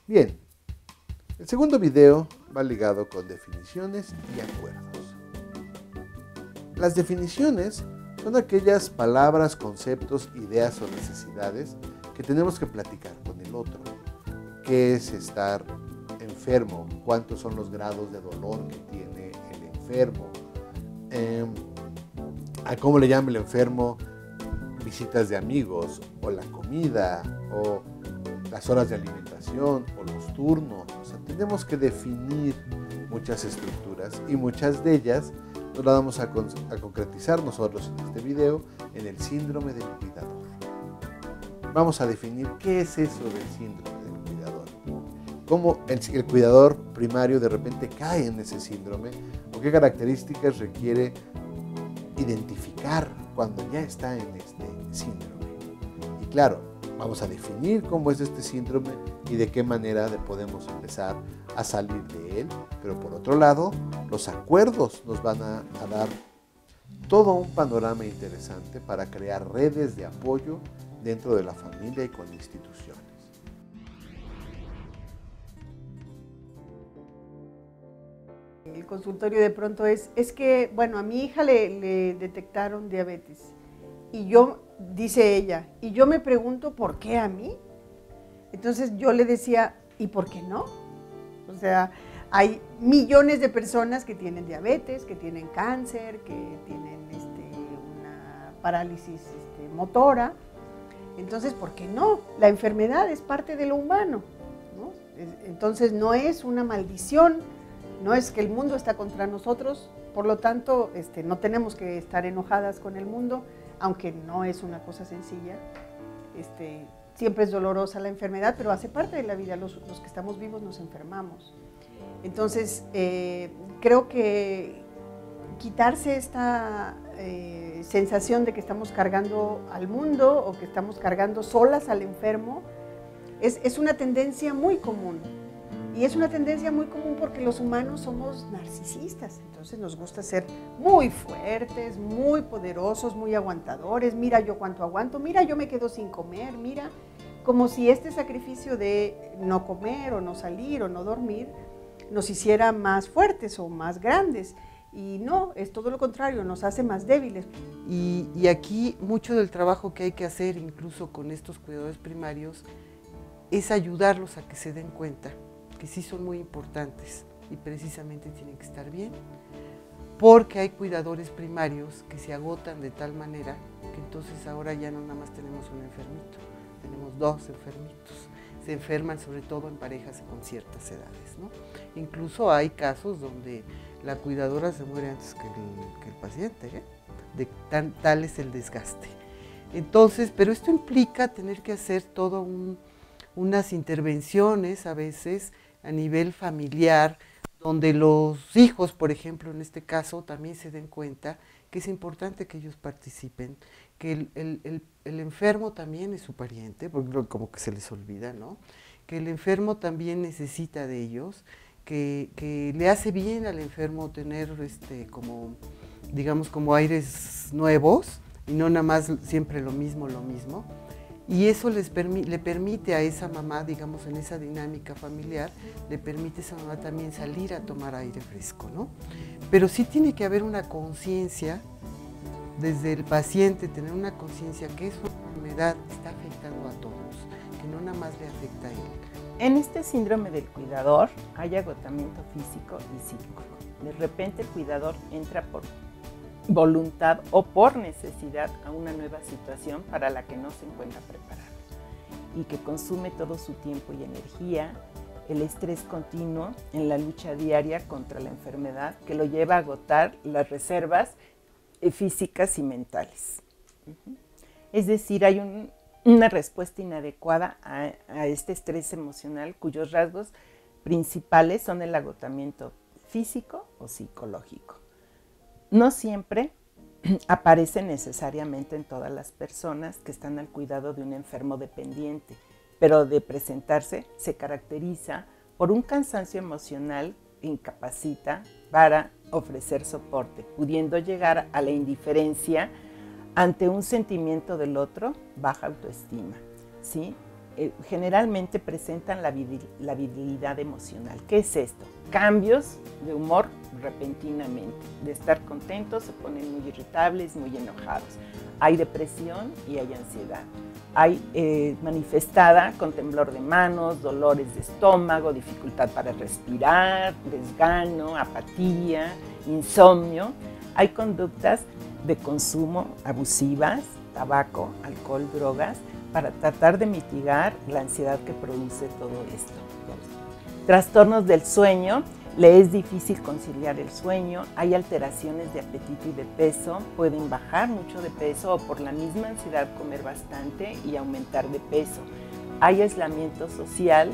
Bien, el segundo video va ligado con definiciones y acuerdos. Las definiciones son aquellas palabras, conceptos, ideas o necesidades que tenemos que platicar con el otro. ¿Qué es estar enfermo? ¿Cuántos son los grados de dolor que tiene el enfermo? ¿A cómo le llama el enfermo? Visitas de amigos, o la comida, o las horas de alimentación, o los turnos. O sea, tenemos que definir muchas estructuras y muchas de ellas nos las vamos a concretizar nosotros en este video en el síndrome del cuidador. Vamos a definir qué es eso del síndrome del cuidador. Cómo el cuidador primario de repente cae en ese síndrome o qué características requiere identificar cuando ya está en este síndrome. Y claro, vamos a definir cómo es este síndrome y de qué manera podemos empezar a salir de él. Pero por otro lado, los acuerdos nos van a dar todo un panorama interesante para crear redes de apoyo dentro de la familia y con instituciones. El consultorio de pronto es que, bueno, a mi hija le detectaron diabetes y yo, dice ella, y yo me pregunto ¿por qué a mí? Entonces yo le decía, ¿y por qué no? O sea, hay millones de personas que tienen diabetes, que tienen cáncer, que tienen una parálisis motora. Entonces, ¿por qué no? La enfermedad es parte de lo humano, ¿no? Entonces no es una maldición, no es que el mundo está contra nosotros, por lo tanto no tenemos que estar enojadas con el mundo, aunque no es una cosa sencilla. Siempre es dolorosa la enfermedad, pero hace parte de la vida, los que estamos vivos nos enfermamos. Entonces, creo que quitarse esta sensación de que estamos cargando al mundo o que estamos cargando solas al enfermo es una tendencia muy común. Y es una tendencia muy común porque los humanos somos narcisistas, entonces nos gusta ser muy fuertes, muy poderosos, muy aguantadores. Mira yo cuánto aguanto, mira yo me quedo sin comer, mira, como si este sacrificio de no comer o no salir o no dormir nos hiciera más fuertes o más grandes. Y no, es todo lo contrario, nos hace más débiles. Y aquí mucho del trabajo que hay que hacer, incluso con estos cuidadores primarios, es ayudarlos a que se den cuenta que sí son muy importantes y precisamente tienen que estar bien, porque hay cuidadores primarios que se agotan de tal manera que entonces ahora ya no nada más tenemos un enfermito, tenemos dos enfermitos. Se enferman sobre todo en parejas con ciertas edades, ¿no? Incluso hay casos donde la cuidadora se muere antes que el paciente, ¿eh? Tal es el desgaste. Entonces, pero esto implica tener que hacer todo unas intervenciones a veces a nivel familiar, donde los hijos, por ejemplo, en este caso, también se den cuenta que es importante que ellos participen, que el enfermo también es su pariente, porque como que se les olvida, ¿no? Que el enfermo también necesita de ellos, que le hace bien al enfermo tener como, digamos, como aires nuevos y no nada más siempre lo mismo. Y eso le permite a esa mamá, digamos, en esa dinámica familiar, le permite a esa mamá también salir a tomar aire fresco, ¿no? Pero sí tiene que haber una conciencia desde el paciente, tener una conciencia que esa enfermedad está afectando a todos, que no nada más le afecta a él. En este síndrome del cuidador hay agotamiento físico y psíquico. De repente el cuidador entra por voluntad o por necesidad a una nueva situación para la que no se encuentra preparado y que consume todo su tiempo y energía, el estrés continuo en la lucha diaria contra la enfermedad que lo lleva a agotar las reservas físicas y mentales. Es decir, hay una respuesta inadecuada a este estrés emocional cuyos rasgos principales son el agotamiento físico o psicológico. No siempre aparece necesariamente en todas las personas que están al cuidado de un enfermo dependiente, pero de presentarse se caracteriza por un cansancio emocional que incapacita para ofrecer soporte, pudiendo llegar a la indiferencia ante un sentimiento del otro, baja autoestima, ¿sí? generalmente presentan la labilidad emocional. ¿Qué es esto? Cambios de humor repentinamente. De estar contentos se ponen muy irritables, muy enojados. Hay depresión y hay ansiedad. Hay manifestada con temblor de manos, dolores de estómago, dificultad para respirar, desgano, apatía, insomnio. Hay conductas de consumo abusivas, tabaco, alcohol, drogas, para tratar de mitigar la ansiedad que produce todo esto. Trastornos del sueño, le es difícil conciliar el sueño, hay alteraciones de apetito y de peso, pueden bajar mucho de peso o por la misma ansiedad comer bastante y aumentar de peso. Hay aislamiento social,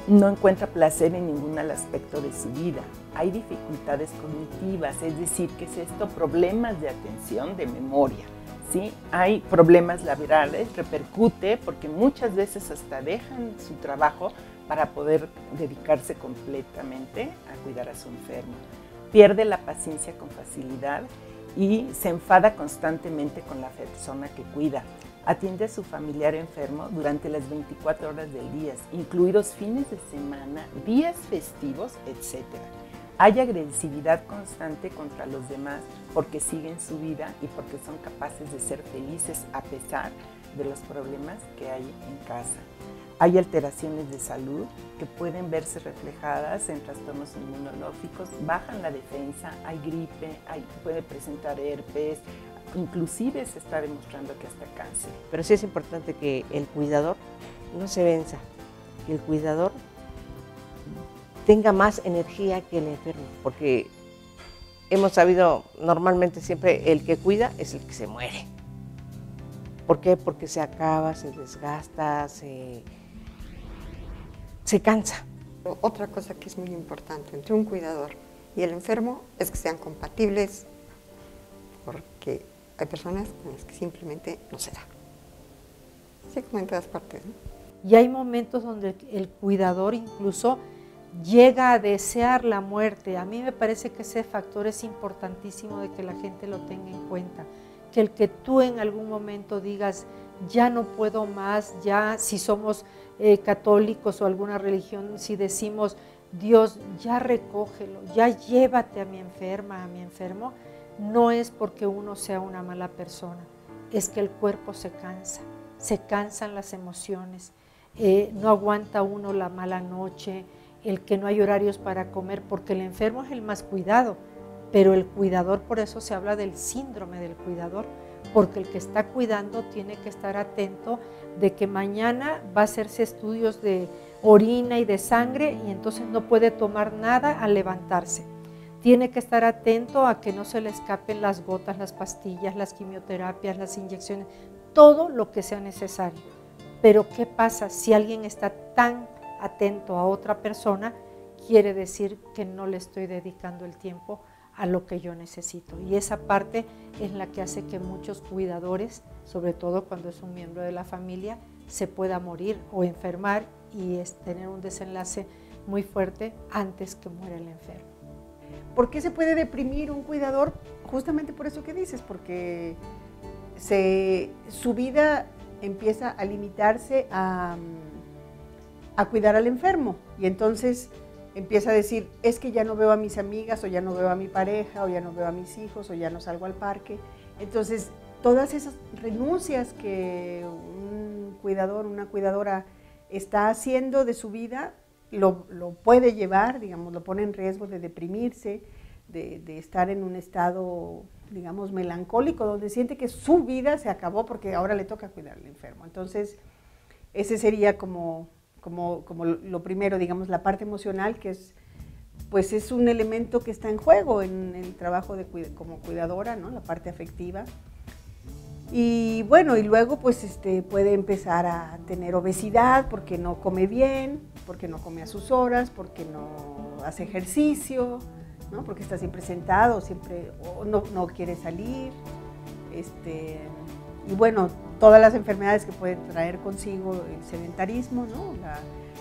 no encuentra placer en ningún aspecto de su vida. Hay dificultades cognitivas, es decir, ¿qué es esto? Problemas de atención, de memoria. ¿Sí? Hay problemas laborales, repercute porque muchas veces hasta dejan su trabajo para poder dedicarse completamente a cuidar a su enfermo. Pierde la paciencia con facilidad y se enfada constantemente con la persona que cuida. Atiende a su familiar enfermo durante las 24 horas del día, incluidos fines de semana, días festivos, etc. Hay agresividad constante contra los demás porque siguen su vida y porque son capaces de ser felices a pesar de los problemas que hay en casa. Hay alteraciones de salud que pueden verse reflejadas en trastornos inmunológicos, bajan la defensa, hay gripe, puede presentar herpes, inclusive se está demostrando que hasta cáncer. Pero sí es importante que el cuidador no se venza, que el cuidador tenga más energía que el enfermo, porque hemos sabido normalmente siempre el que cuida es el que se muere. ¿Por qué? Porque se acaba, se desgasta, se cansa. Otra cosa que es muy importante entre un cuidador y el enfermo es que sean compatibles, porque hay personas con las que simplemente no se da. Así como en todas partes, ¿no? Y hay momentos donde el cuidador incluso llega a desear la muerte. A mí me parece que ese factor es importantísimo de que la gente lo tenga en cuenta. Que el que tú en algún momento digas, ya no puedo más, ya si somos católicos o alguna religión, si decimos, Dios, ya recógelo, ya llévate a mi enferma, a mi enfermo, no es porque uno sea una mala persona, es que el cuerpo se cansan las emociones, no aguanta uno la mala noche, el que no hay horarios para comer, porque el enfermo es el más cuidado, pero el cuidador, por eso se habla del síndrome del cuidador, porque el que está cuidando tiene que estar atento de que mañana va a hacerse estudios de orina y de sangre y entonces no puede tomar nada al levantarse. Tiene que estar atento a que no se le escapen las gotas, las pastillas, las quimioterapias, las inyecciones, todo lo que sea necesario. Pero ¿qué pasa si alguien está tan atento a otra persona? Quiere decir que no le estoy dedicando el tiempo a lo que yo necesito. Y esa parte es la que hace que muchos cuidadores, sobre todo cuando es un miembro de la familia, se pueda morir o enfermar y tener un desenlace muy fuerte antes que muera el enfermo. ¿Por qué se puede deprimir un cuidador? Justamente por eso que dices, porque su vida empieza a limitarse a cuidar al enfermo y entonces empieza a decir, es que ya no veo a mis amigas, o ya no veo a mi pareja, o ya no veo a mis hijos, o ya no salgo al parque. Entonces, todas esas renuncias que un cuidador, una cuidadora está haciendo de su vida, lo puede llevar, digamos, lo pone en riesgo de deprimirse, de estar en un estado, digamos, melancólico, donde siente que su vida se acabó porque ahora le toca cuidar al enfermo. Entonces, ese sería como lo primero, digamos, la parte emocional, que es un elemento que está en juego en el trabajo como cuidadora, ¿no? La parte afectiva. Y bueno, y luego pues puede empezar a tener obesidad porque no come bien, porque no come a sus horas, porque no hace ejercicio, ¿no? Porque está siempre sentado, o no quiere salir. Y bueno, todas las enfermedades que pueden traer consigo el sedentarismo, ¿no?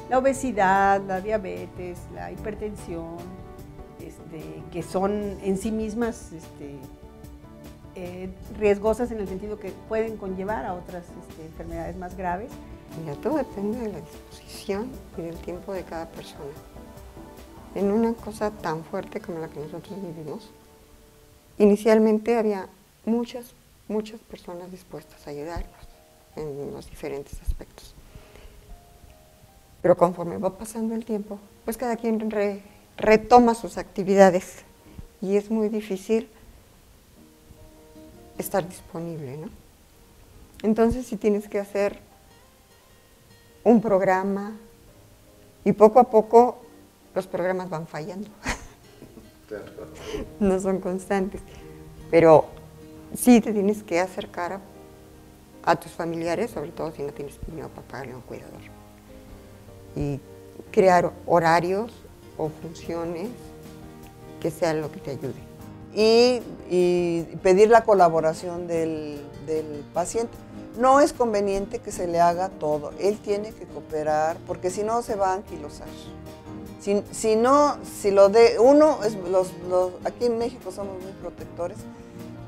La obesidad, la diabetes, la hipertensión, que son en sí mismas riesgosas en el sentido que pueden conllevar a otras enfermedades más graves. Mira, todo depende de la disposición y del tiempo de cada persona. En una cosa tan fuerte como la que nosotros vivimos, inicialmente había muchas personas dispuestas a ayudarnos en los diferentes aspectos. Pero conforme va pasando el tiempo, pues cada quien retoma sus actividades y es muy difícil estar disponible, ¿no? Entonces, si tienes que hacer un programa y poco a poco los programas van fallando. No son constantes, pero sí te tienes que acercar a tus familiares, sobre todo si no tienes dinero para pagarle a un cuidador, y crear horarios o funciones que sean lo que te ayude. Y pedir la colaboración del paciente. No es conveniente que se le haga todo, él tiene que cooperar, porque si no se va a anquilosar. Si lo de uno, aquí en México somos muy protectores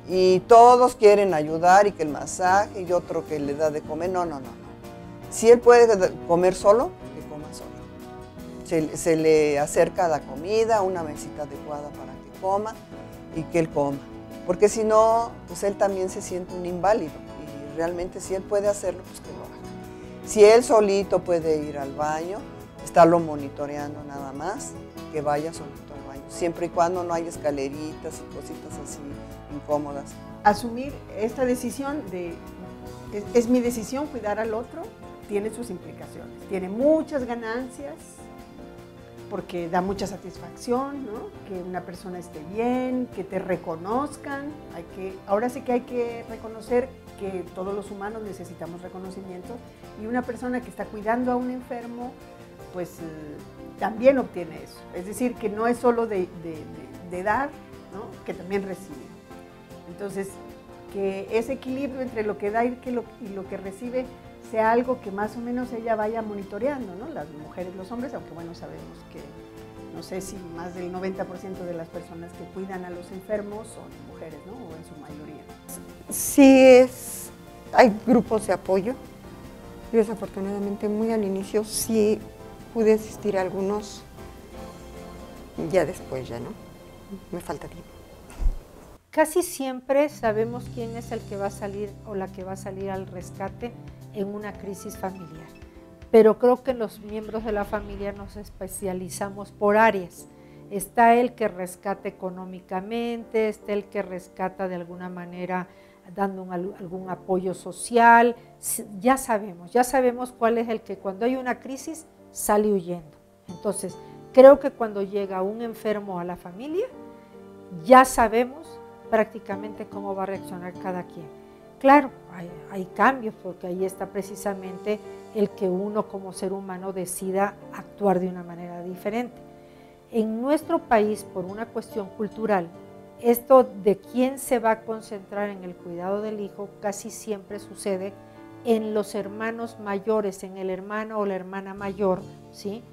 y todos quieren ayudar y que el masaje y otro que le da de comer, no. Si él puede comer solo, que coma solo. Se le acerca la comida, una mesita adecuada para que coma y que él coma, porque si no, pues él también se siente un inválido y realmente si él puede hacerlo, pues que lo haga. Si él solito puede ir al baño, estarlo monitoreando nada más, que vaya solito al baño, siempre y cuando no haya escaleritas y cositas así incómodas. Asumir esta decisión es mi decisión cuidar al otro, tiene sus implicaciones, tiene muchas ganancias, porque da mucha satisfacción, ¿no? Que una persona esté bien, que te reconozcan. Ahora sí que hay que reconocer que todos los humanos necesitamos reconocimiento y una persona que está cuidando a un enfermo, pues también obtiene eso. Es decir, que no es solo de dar, ¿no? Que también recibe. Entonces, que ese equilibrio entre lo que da y lo que recibe sea algo que más o menos ella vaya monitoreando, ¿no? Las mujeres, los hombres, aunque bueno, sabemos que no sé si más del 90% de las personas que cuidan a los enfermos son mujeres, ¿no? O en su mayoría. Sí, hay grupos de apoyo. Yo desafortunadamente muy al inicio sí pude asistir a algunos, ya después ya no, me falta tiempo. Casi siempre sabemos quién es el que va a salir o la que va a salir al rescate en una crisis familiar, pero creo que los miembros de la familia nos especializamos por áreas. Está el que rescata económicamente, está el que rescata de alguna manera dando algún apoyo social. Ya sabemos cuál es el que cuando hay una crisis sale huyendo. Entonces, creo que cuando llega un enfermo a la familia, ya sabemos prácticamente cómo va a reaccionar cada quien. Claro, hay cambios, porque ahí está precisamente el que uno como ser humano decida actuar de una manera diferente. En nuestro país, por una cuestión cultural, esto de quién se va a concentrar en el cuidado del hijo casi siempre sucede en los hermanos mayores, en el hermano o la hermana mayor, ¿sí?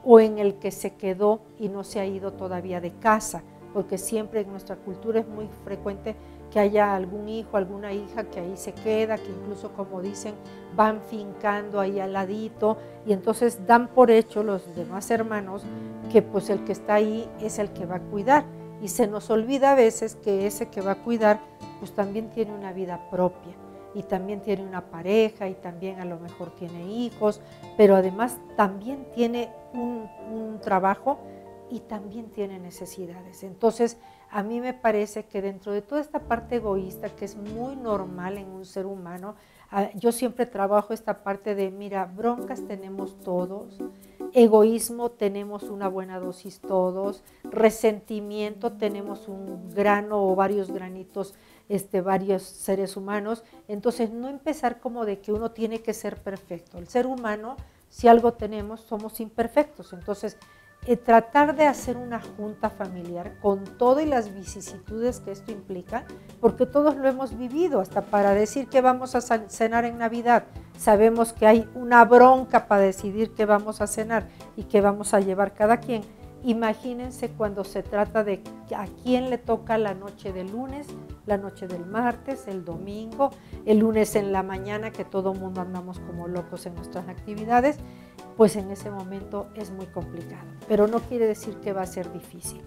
O en el que se quedó y no se ha ido todavía de casa, porque siempre en nuestra cultura es muy frecuente que haya algún hijo, alguna hija que ahí se queda, que incluso, como dicen, van fincando ahí al ladito, y entonces dan por hecho los demás hermanos que pues el que está ahí es el que va a cuidar, y se nos olvida a veces que ese que va a cuidar pues también tiene una vida propia, y también tiene una pareja, y también a lo mejor tiene hijos, pero además también tiene un trabajo y también tiene necesidades. Entonces, a mí me parece que dentro de toda esta parte egoísta, que es muy normal en un ser humano, yo siempre trabajo esta parte de, mira, broncas tenemos todos, egoísmo tenemos una buena dosis todos, resentimiento tenemos un grano o varios granitos, varios seres humanos. Entonces, no empezar como de que uno tiene que ser perfecto. El ser humano, si algo tenemos, somos imperfectos. Entonces, tratar de hacer una junta familiar con todo y las vicisitudes que esto implica, porque todos lo hemos vivido, hasta para decir que vamos a cenar en Navidad, sabemos que hay una bronca para decidir qué vamos a cenar y qué vamos a llevar cada quien. Imagínense cuando se trata de a quién le toca la noche del lunes, la noche del martes, el domingo, el lunes en la mañana, que todo el mundo andamos como locos en nuestras actividades, pues en ese momento es muy complicado. Pero no quiere decir que va a ser difícil.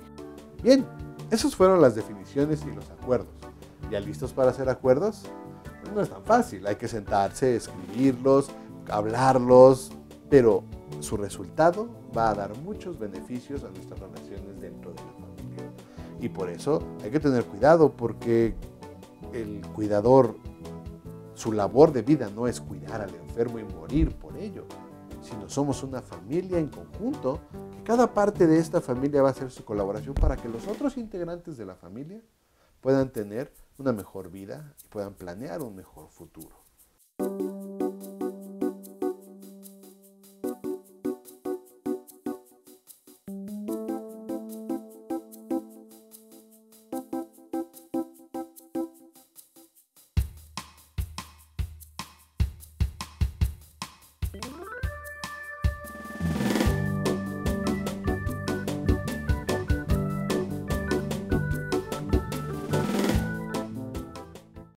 Bien, esas fueron las definiciones y los acuerdos. ¿Ya listos para hacer acuerdos? Pues no es tan fácil, hay que sentarse, escribirlos, hablarlos, pero su resultado va a dar muchos beneficios a nuestras relaciones dentro de la familia. Y por eso hay que tener cuidado, porque el cuidador, su labor de vida no es cuidar al enfermo y morir por ello, sino somos una familia en conjunto, que cada parte de esta familia va a hacer su colaboración para que los otros integrantes de la familia puedan tener una mejor vida y puedan planear un mejor futuro.